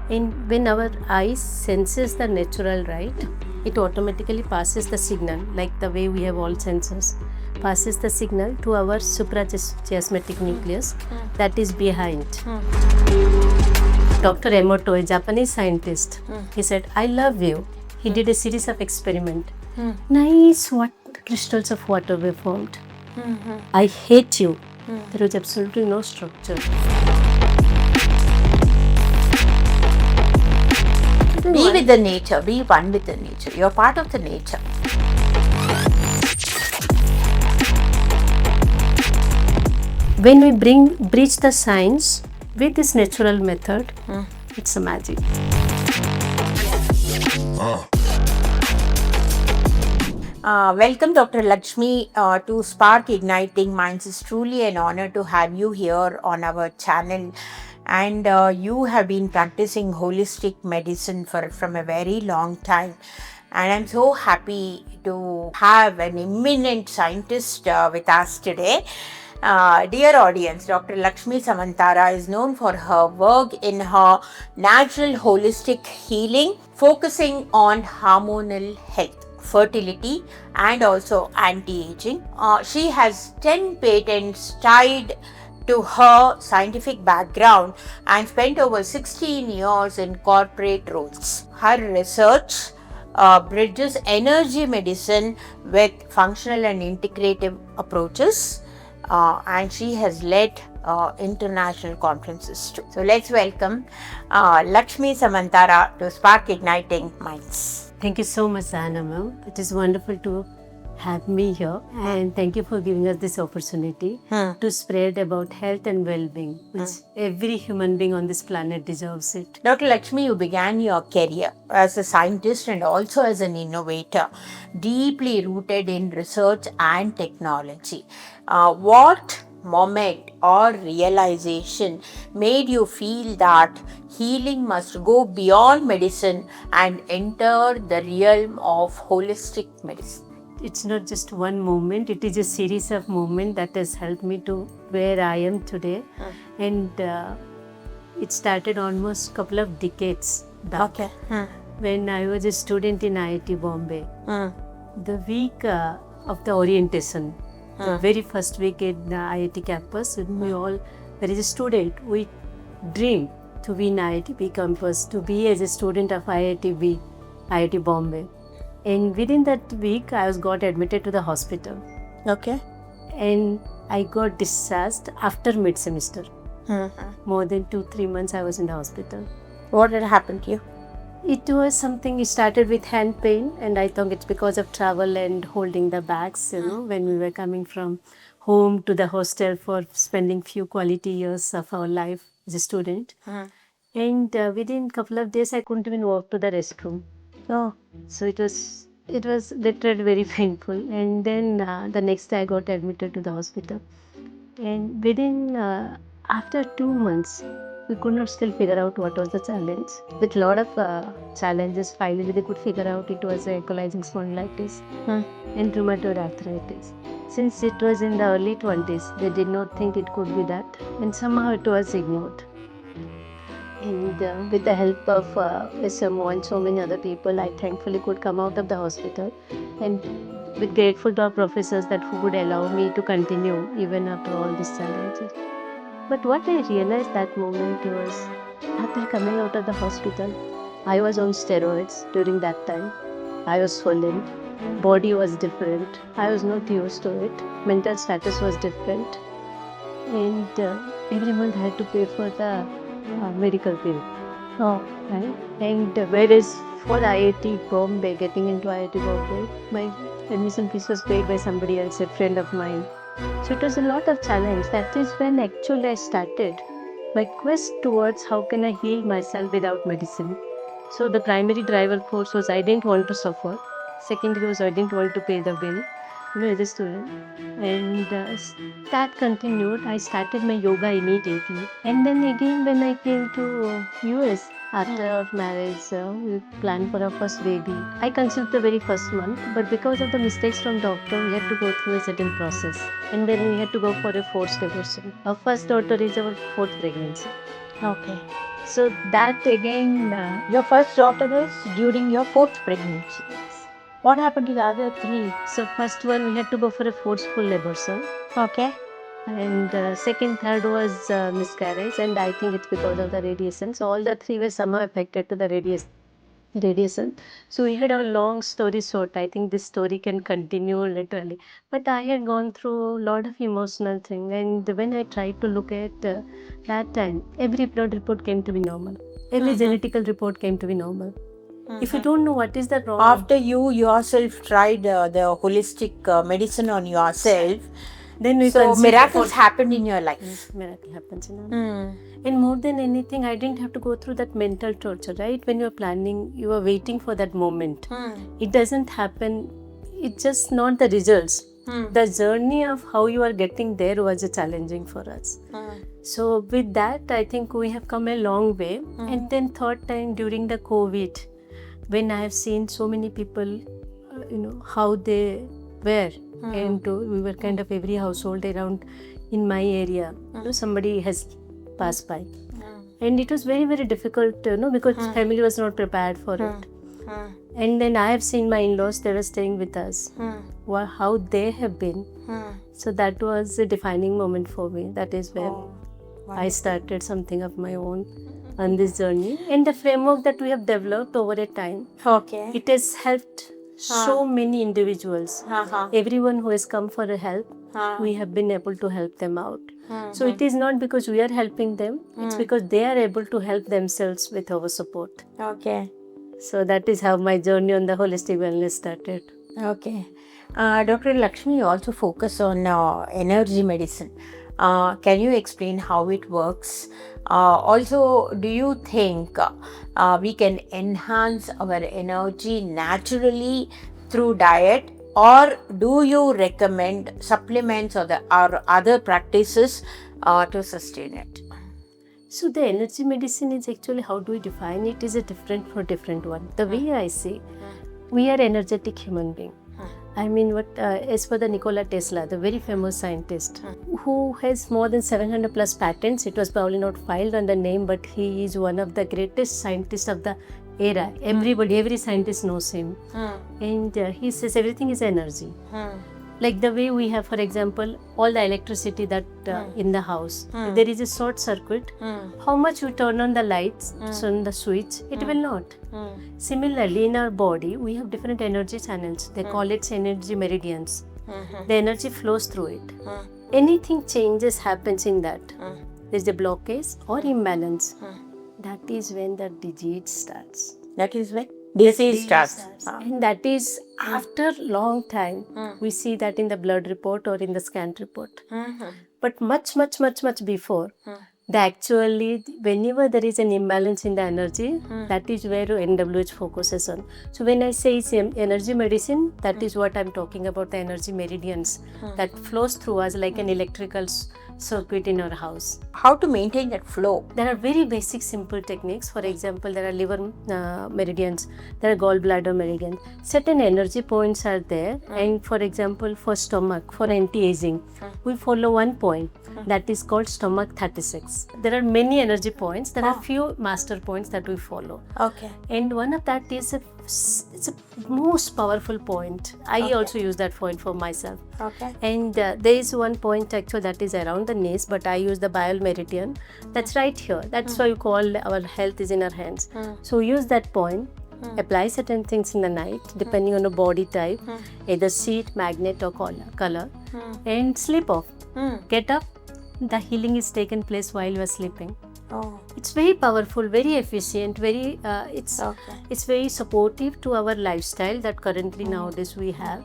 And when our eye senses the natural light, it automatically passes the signal, like the way we have all sensors, passes the signal to our suprachiasmatic nucleus that is behind. Dr. Emoto, a Japanese scientist, he said, I love you. He did a series of experiments. Nice crystals of water were formed. I hate you. There was absolutely no structure. Be with the nature, be one with the nature. You're part of the nature. When we breach the science with this natural method, it's a magic. Welcome, Dr. Lakshmi, to Spark Igniting Minds. It's truly an honor to have you here on our channel. And you have been practicing holistic medicine from a very long time. And I'm so happy to have an eminent scientist with us today. Dear audience, Dr. Laxmi Samantara is known for her work in her natural holistic healing, focusing on hormonal health, fertility, and also anti-aging. She has 10 patents tied to her scientific background and spent over 16 years in corporate roles. Her research bridges energy medicine with functional and integrative approaches, and she has led international conferences too. So let's welcome Lakshmi Samantara to Spark Igniting Minds. Thank you so much, Sahana ma'am. It is wonderful to have me here, and thank you for giving us this opportunity to spread about health and well-being, which every human being on this planet deserves it. Dr. Lakshmi, you began your career as a scientist and also as an innovator, deeply rooted in research and technology. What moment or realization made you feel that healing must go beyond medicine and enter the realm of holistic medicine? It's not just one moment, it is a series of moments that has helped me to where I am today. And it started almost a couple of decades back. When I was a student in IIT Bombay. The week of the orientation, the very first week in the IIT campus, we all, there is a student, we dream to be in IIT campus, to be as a student of IIT Bombay. And within that week, I got admitted to the hospital. Okay. And I got discharged after mid-semester. More than 2-3 months I was in the hospital. What had happened to you? It was something, it started with hand pain, and I think it's because of travel and holding the bags, when we were coming from home to the hostel for spending few quality years of our life as a student. And within a couple of days, I couldn't even walk to the restroom. So it was literally very painful. And then the next day I got admitted to the hospital. And within, after 2 months, we could not still figure out what was the challenge. With a lot of challenges, finally they could figure out it was ankylosing spondylitis and rheumatoid arthritis. Since it was in the early 20s, they did not think it could be that. And somehow it was ignored. And with the help of SMO and so many other people, I thankfully could come out of the hospital, and with grateful to our professors that who would allow me to continue even after all these challenges. But what I realized that moment was, after coming out of the hospital, I was on steroids during that time. I was swollen, body was different, I was not used to it, mental status was different, and every month I had to pay for the medical bill. Right? And whereas for IIT Bombay, getting into IIT Bombay, my admission fees was paid by somebody else, a friend of mine. So it was a lot of challenge. That is when actually I started my quest towards how can I heal myself without medicine. So the primary driver force was I didn't want to suffer. Secondary was I didn't want to pay the bill. As a student. And that continued. I started my yoga immediately. And then again when I came to US after our marriage, we planned for our first baby. I conceived the very first month, but because of the mistakes from doctor, we had to go through a certain process. And then we had to go for a forced abortion. Our first daughter is our fourth pregnancy. Okay. So that again, Your first daughter is during your fourth pregnancy. What happened to the other three? so first one we had to go for a forceful labor, sir. Okay. And second, third was miscarriage, and I think it's because of the radiation. So all the three were somehow affected to the radiation. So we had a long story short. I think this story can continue literally. But I had gone through a lot of emotional thing, and when I tried to look at that time, every blood report came to be normal. Every genetical report came to be normal. If you don't know what is the wrong, After you yourself tried the holistic medicine on yourself, then we so conceived miracles happened in your life. miracle happens in our life. And more than anything, I didn't have to go through that mental torture, right? When you're planning, you are waiting for that moment. It doesn't happen. It's just not the results. The journey of how you are getting there was challenging for us. So with that, I think we have come a long way. And then third time during the COVID, when I have seen so many people, how they were, and we were kind of every household around in my area, somebody has passed by. And it was very, very difficult, because family was not prepared for it. And then I have seen my in-laws, they were staying with us, how they have been. So that was a defining moment for me. That is where I started something of my own on this journey. And the framework that we have developed over a time, Okay. it has helped so many individuals. Everyone who has come for a help, we have been able to help them out. So it is not because we are helping them, it's because they are able to help themselves with our support. Okay. So that is how my journey on the holistic wellness started. Okay. Dr. Lakshmi, you also focus on energy medicine. Can you explain how it works? Also, do you think we can enhance our energy naturally through diet, or do you recommend supplements or other practices to sustain it? So the energy medicine is actually, how do we define it, is a different for different one. The way I see, we are energetic human being. I mean, as for the Nikola Tesla, the very famous scientist, who has more than 700 plus patents. It was probably not filed on the name, but he is one of the greatest scientists of the era. Every scientist knows him. And he says everything is energy. Like the way we have, for example, all the electricity that in the house, there is a short circuit. How much we turn on the lights, on the switch, it will not. Similarly, in our body, we have different energy channels. They call it energy meridians. The energy flows through it. Anything changes happens in that. There is a blockage or imbalance. That is when the disease starts. That is when disease starts. And that is after long time. We see that in the blood report or in the scan report. But much before, actually, whenever there is an imbalance in the energy, that is where NWH focuses on. So when I say it's energy medicine, that is what I'm talking about, the energy meridians that flows through us like an electrical circuit in our house. How to maintain that flow? There are very basic simple techniques. For example, there are liver meridians, there are gallbladder meridians. Certain energy points are there, and for example, for stomach, for anti-aging, we follow one point that is called stomach 36. There are many energy points. There are few master points that we follow. Okay. And one of that is it's a most powerful point. I also use that point for myself. Okay. And there is one point actually that is around the knees, but I use the bile meridian. That's right here. That's why we call our health is in our hands. So use that point. Apply certain things in the night depending on the body type, either seed, magnet or color, and sleep off. Get up. The healing is taken place while you are sleeping. It's very powerful, very efficient, it's very supportive to our lifestyle that currently nowadays we have.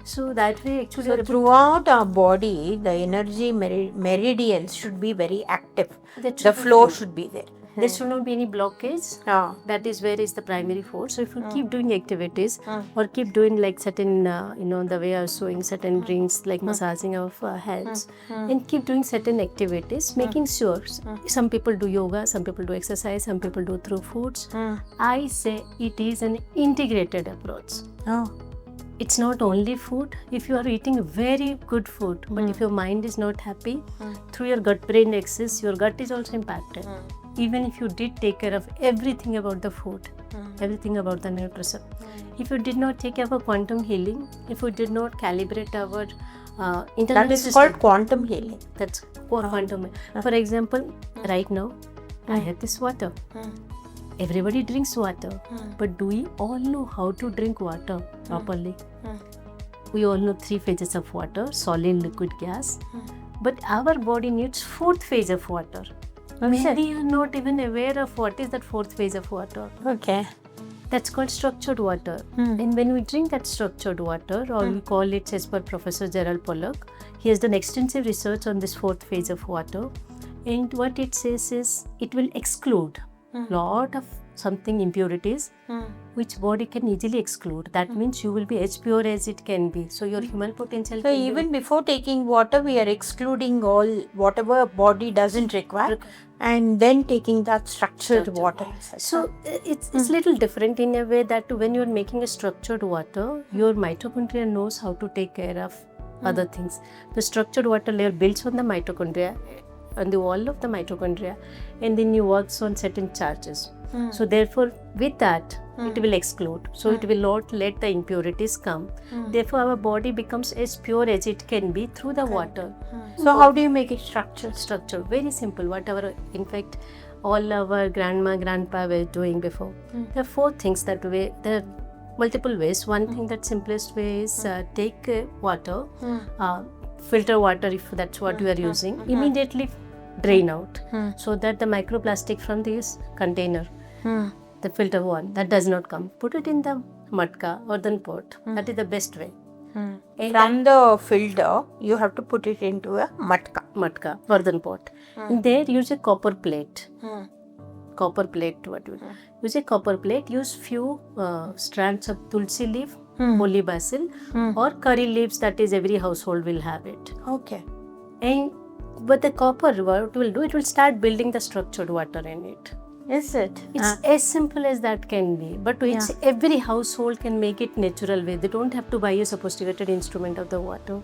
So that way actually... So throughout our body, the energy meridians should be very active. The flow should be there. There should not be any blockage. That is where is the primary force. So if you keep doing activities or keep doing like certain, the way I was showing certain drinks like massaging of heads, and keep doing certain activities, making sure. Some people do yoga, some people do exercise, some people do through foods. I say it is an integrated approach. It's not only food. If you are eating very good food, but if your mind is not happy, through your gut-brain axis, your gut is also impacted. even if you did take care of everything about the food, everything about the nutrition, if you did not take care of quantum healing, if you did not calibrate our internal That is system, called quantum healing. that's quantum. For example, right now, I have this water. Everybody drinks water, but do we all know how to drink water properly? We all know 3 phases of water: solid, liquid, gas. But our body needs 4th phase of water. Many are not even aware of what is that 4th phase of water. Okay. That's called structured water. And when we drink that structured water, or we call it, as per Professor Gerald Pollack, he has done extensive research on this 4th phase of water. And what it says is it will exclude lot of something impurities which body can easily exclude. That means you will be as pure as it can be. So your human potential. So even before taking water, we are excluding all whatever body doesn't require, and then taking that structured water. So it's little different in a way that when you're making a structured water, your mitochondria knows how to take care of other things. The structured water layer builds on the mitochondria, on the wall of the mitochondria, and then you works on certain charges. So therefore, with that, it will exclude. So it will not let the impurities come. Therefore, our body becomes as pure as it can be through the water. So how do you make it structured? Structure very simple. Whatever, in fact, all our grandma, grandpa were doing before. There are 4 things that way. There are multiple ways. One thing that simplest way is take water, filter water if that's what you are using. Immediately drain out so that the microplastic from this container, the filter one, that does not come. Put it in the matka or the pot. That is the best way. From the filter, you have to put it into a matka. Or the pot. And there use a copper plate. Copper plate. What you use a copper plate. Use few strands of tulsi leaf, holy basil, or curry leaves. That is every household will have it. Okay. But the copper, what it will do, it will start building the structured water in it. Is it? It's as simple as that can be. But it's every household can make it natural way. They don't have to buy a sophisticated instrument of the water.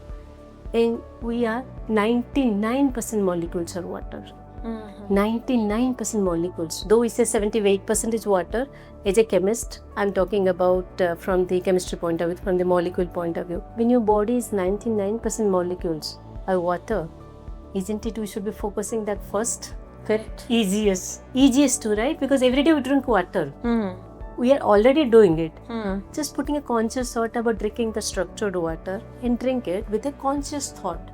And we are 99% molecules are water. 99% molecules. Though we say 78% is water, as a chemist, I'm talking about from the chemistry point of view, from the molecule point of view. When your body is 99% molecules are water, isn't it we should be focusing that first? Correct. Easiest to, right? Because every day we drink water. We are already doing it. Just putting a conscious thought about drinking the structured water and drink it with a conscious thought.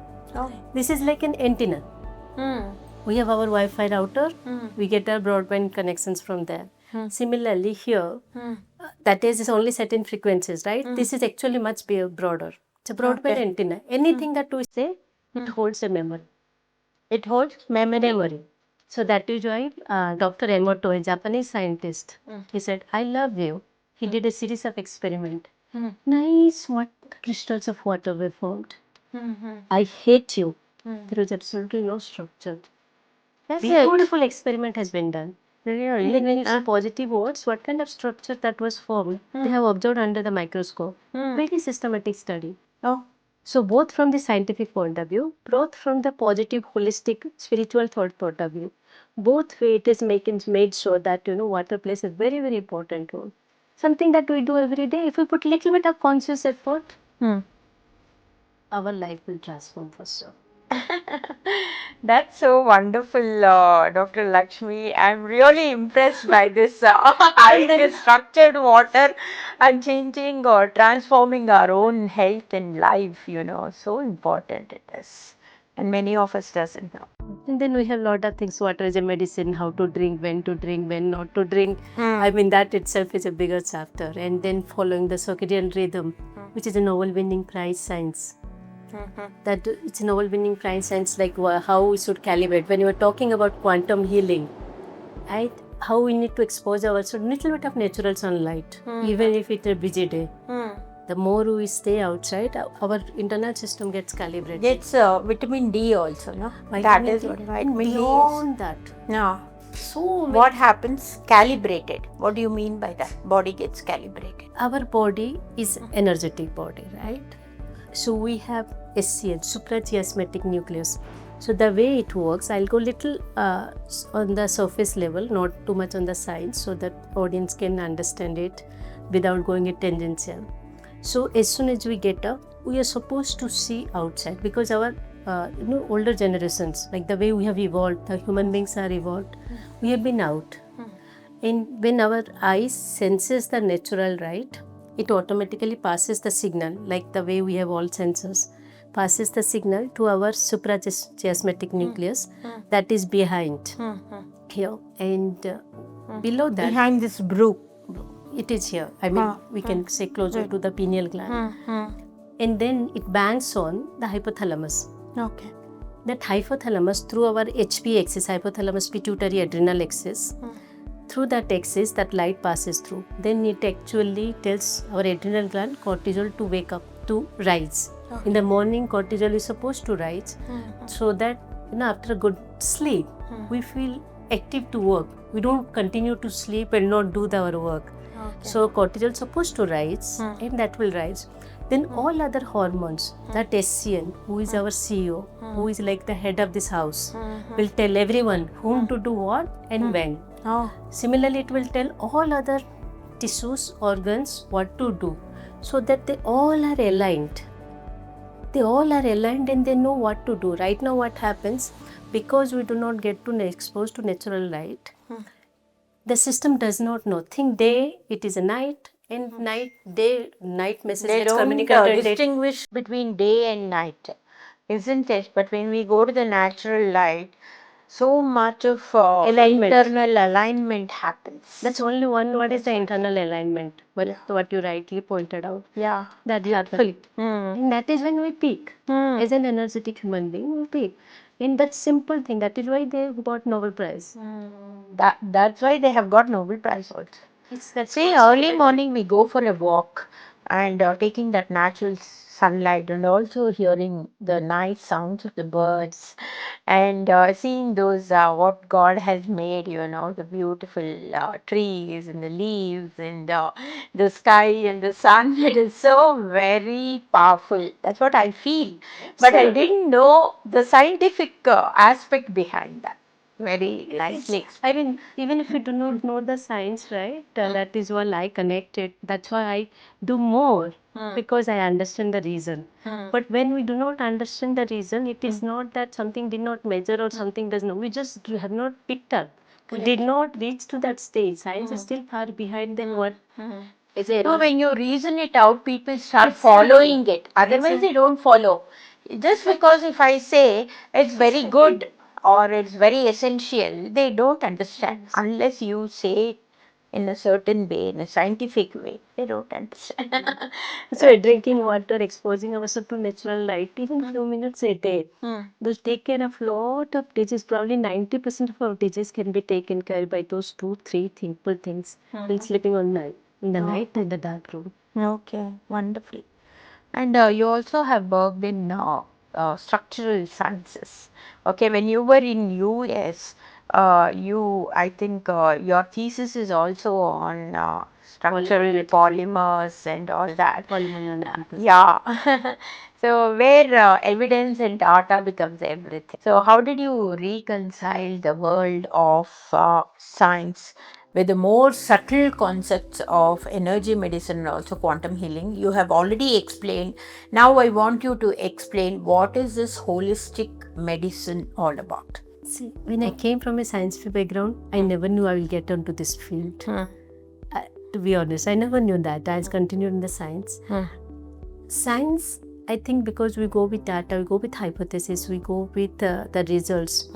This is like an antenna. We have our Wi-Fi router. We get our broadband connections from there. Similarly here, that is only certain frequencies, right? This is actually much broader. It's a broadband antenna. Anything that we say, it holds a memory. It holds memory. So that is why Dr. Emoto, a Japanese scientist, he said, I love you. He did a series of experiments. Nice crystals of water were formed. I hate you. There was absolutely no structure. Beautiful experiment has been done. Even when you see positive words, what kind of structure that was formed, they have observed under the microscope. Very systematic study. So both from the scientific point of view, both from the positive, holistic, spiritual thought point of view, both way it is made sure that water plays a very, very important role. Something that we do every day. If we put little bit of conscious effort, our life will transform for sure. That's so wonderful, Dr. Lakshmi. I'm really impressed by this having this structured water and changing or transforming our own health and life, so important it is. And many of us doesn't know. And then we have a lot of things. Water is a medicine, how to drink, when not to drink. I mean, that itself is a bigger chapter. And then following the circadian rhythm, which is a Nobel-winning prize science. That it's a Nobel-winning prize science, like how we should calibrate. When you were talking about quantum healing, right? How we need to expose ourselves a little bit of natural sunlight, even if it's a busy day. The more we stay outside, our internal system gets calibrated. Gets vitamin D also, no? That is what vitamin D is. Beyond that. No. So what happens? Calibrated. What do you mean by that? Body gets calibrated. Our body is energetic body, right? So we have SCN, suprachiasmatic nucleus. So the way it works, I'll go little on the surface level, not too much on the science, so that audience can understand it without going at tangential. So as soon as we get up, we are supposed to see outside, because our older generations, like the way we have evolved, the human beings are evolved, we have been out. And when our eyes senses the natural light, it automatically passes the signal, like the way we have all sensors, passes the signal to our suprachiasmatic nucleus that is behind here, and below that, behind this brook, it is here. I mean, we can say closer to the pineal gland. And then it bangs on the hypothalamus. Okay. That hypothalamus, through our HP axis, hypothalamus pituitary adrenal axis, through that axis, that light passes through. Then it actually tells our adrenal gland, cortisol, to wake up, to rise. In the morning, cortisol is supposed to rise, so that after a good sleep, we feel active to work. We don't continue to sleep and not do our work. So cortisol is supposed to rise, and that will rise. Then all other hormones, that SCN, who is our CEO, who is like the head of this house, will tell everyone whom to do what and when. Similarly, it will tell all other tissues, organs what to do, so that they all are aligned. They all are aligned and they know what to do. Right now, what happens, because we do not get to exposed to natural light, the system does not know. Think day, it is a night, and night message They gets don't communicated. distinguish between day and night, isn't it? But when we go to the natural light, so much of internal alignment happens. That's only one. What is the internal alignment? What you rightly pointed out. Yeah. That is actually. And that is when we peak. As an energetic human being, we peak. In that simple thing, that is why they got Nobel Prize. That's why they have got Nobel Prize also. See, early morning we go for a walk and taking that natural sunlight and also hearing the nice sounds of the birds and seeing those what God has made, the beautiful trees and the leaves and the sky and the sun. It is so very powerful. That's what I feel. But I didn't know the scientific aspect behind that. Very nicely. I mean, even if you do not know the science, right? That is why I connected. That's why I do more, because I understand the reason. But when we do not understand the reason, it is not that something did not measure or something does not. We just have not picked up. We did not reach to that stage. Science is still far behind than what is it. So when you reason it out, people start following it. Otherwise, they don't follow. Just because if I say it's very good or it's very essential, they don't understand unless you say it in a certain way, in a scientific way. They don't understand. So drinking water, exposing ourselves to natural light, even few minutes a day, those take care of lot of diseases. Probably 90% of our diseases can be taken care by those 2-3 simple things. When sleeping on night, in the night in the dark room. Okay, wonderful. And you also have worked in structural sciences. Okay, when you were in US, I think your thesis is also on structural polymers and all that. Polymer analysis. Yeah. So where evidence and data becomes everything. So how did you reconcile the world of science with the more subtle concepts of energy medicine and also quantum healing? You have already explained. Now I want you to explain what is this holistic medicine all about. See, when I came from a scientific background, I never knew I will get onto this field. To be honest, I never knew that. I continued in the science. Science, I think, because we go with data, we go with hypothesis, we go with the results.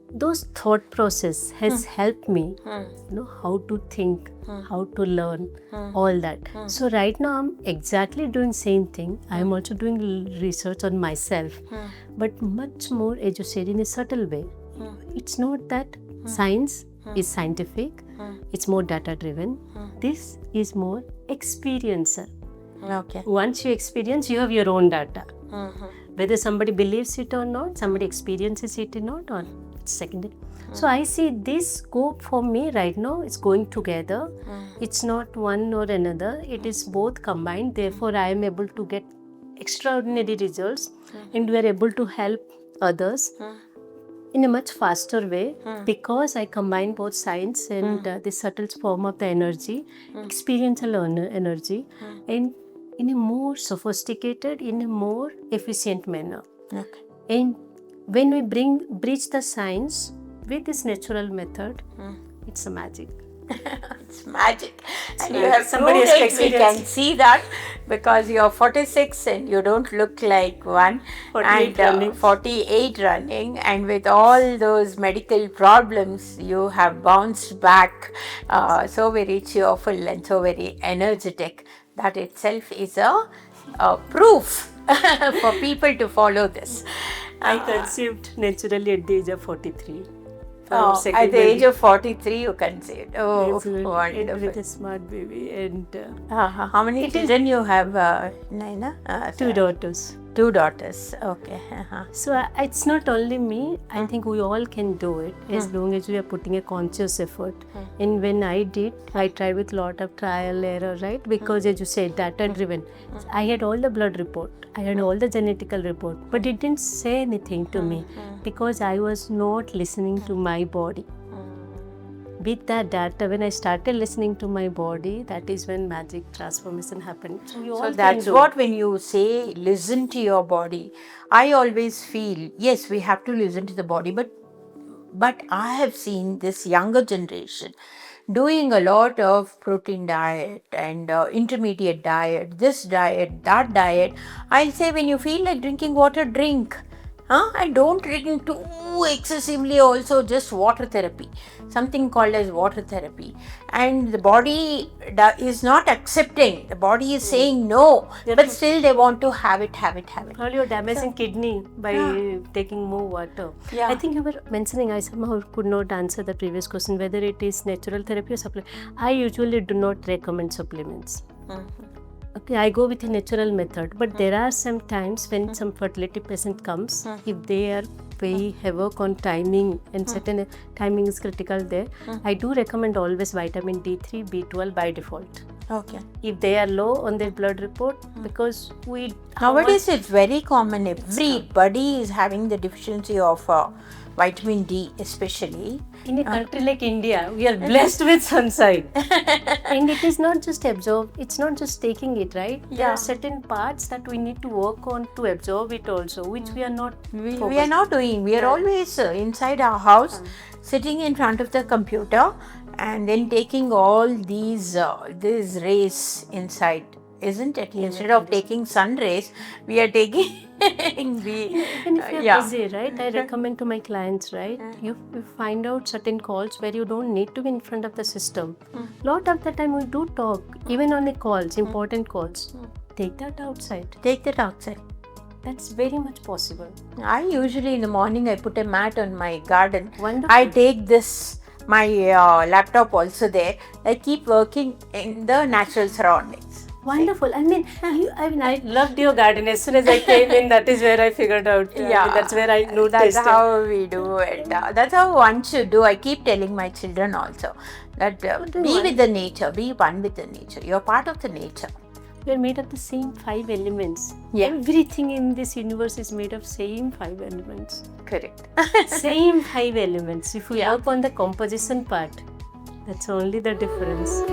Those thought process has helped me, how to think, how to learn, all that. So right now I'm exactly doing same thing. I am also doing research on myself, but much more, as you said, in a subtle way. It's not that science is scientific. It's more data driven. This is more experiencer. Okay. Once you experience, you have your own data. Whether somebody believes it or not, somebody experiences it or not, or it's secondary. So I see this scope for me right now is going together. It's not one or another. It is both combined. Therefore, I am able to get extraordinary results, and we are able to help others in a much faster way because I combine both science and the subtle form of the energy, experiential energy, and in a more sophisticated, in a more efficient manner. Okay. And when we bridge the science with this natural method, it's a magic. It's magic. And you magic. have Somebody proved has to it. We experience. can see that because you're 46 and you don't look like one. 48 and running. 48 running, and with all those medical problems, you have bounced back so very cheerful and so very energetic. That itself is a proof for people to follow this. I conceived naturally at the age of 43. At the age of 43, you conceived. Oh, With wonderful. a smart baby and How many children you have, Naina? 2 daughters. 2 daughters. Okay. So it's not only me. I think we all can do it as long as we are putting a conscious effort. And when I did, I tried with lot of trial error, right? Because as you said, data driven. I had all the blood report. I had all the genetical report, but it didn't say anything to me because I was not listening to my body. With that data, when I started listening to my body, that is when magic transformation happened. So that's what, when you say listen to your body, I always feel, yes, we have to listen to the body, but I have seen this younger generation doing a lot of protein diet and intermediate diet, this diet, that diet. I'll say, when you feel like drinking water, drink. I don't drink too excessively also, just water therapy, something called as water therapy. And the body is not accepting, the body is saying no, but still they want to have it. Well, you're damaging kidney by taking more water. Yeah. I think you were mentioning, I somehow could not answer the previous question, whether it is natural therapy or supplement. I usually do not recommend supplements. Okay, I go with a natural method, but there are some times when some fertility patient comes, if they are very havoc on timing and certain timing is critical there, I do recommend always vitamin D3, B12 by default. Okay. If they are low on their blood report, because nowadays it's very common, everybody is having the deficiency of vitamin D, especially. In a country like India, we are blessed with sunshine. And it is not just absorb, it's not just taking it, right? There are certain parts that we need to work on to absorb it also, which we are not We are not doing. We are always inside our house, sitting in front of the computer, and then taking all these rays inside, isn't it? Instead of taking sun rays, we are taking Even if you're busy, right? I recommend to my clients, right? You find out certain calls where you don't need to be in front of the system. Lot of the time we do talk, even on the calls, important calls. Take that outside. Take that outside. That's very much possible. I usually in the morning I put a mat on my garden. Wonderful. I take this, my laptop also there. I keep working in the natural surroundings. Wonderful. I loved your garden. As soon as I came in, that is where I figured out. That's where I noticed. That's how we do it. That's how one should do. I keep telling my children also that be with the nature, be one with the nature. You're part of the nature. We are made of the same 5 elements. Yeah. Everything in this universe is made of same 5 elements. Correct. Same 5 elements. If we work on the composition part, that's only the difference.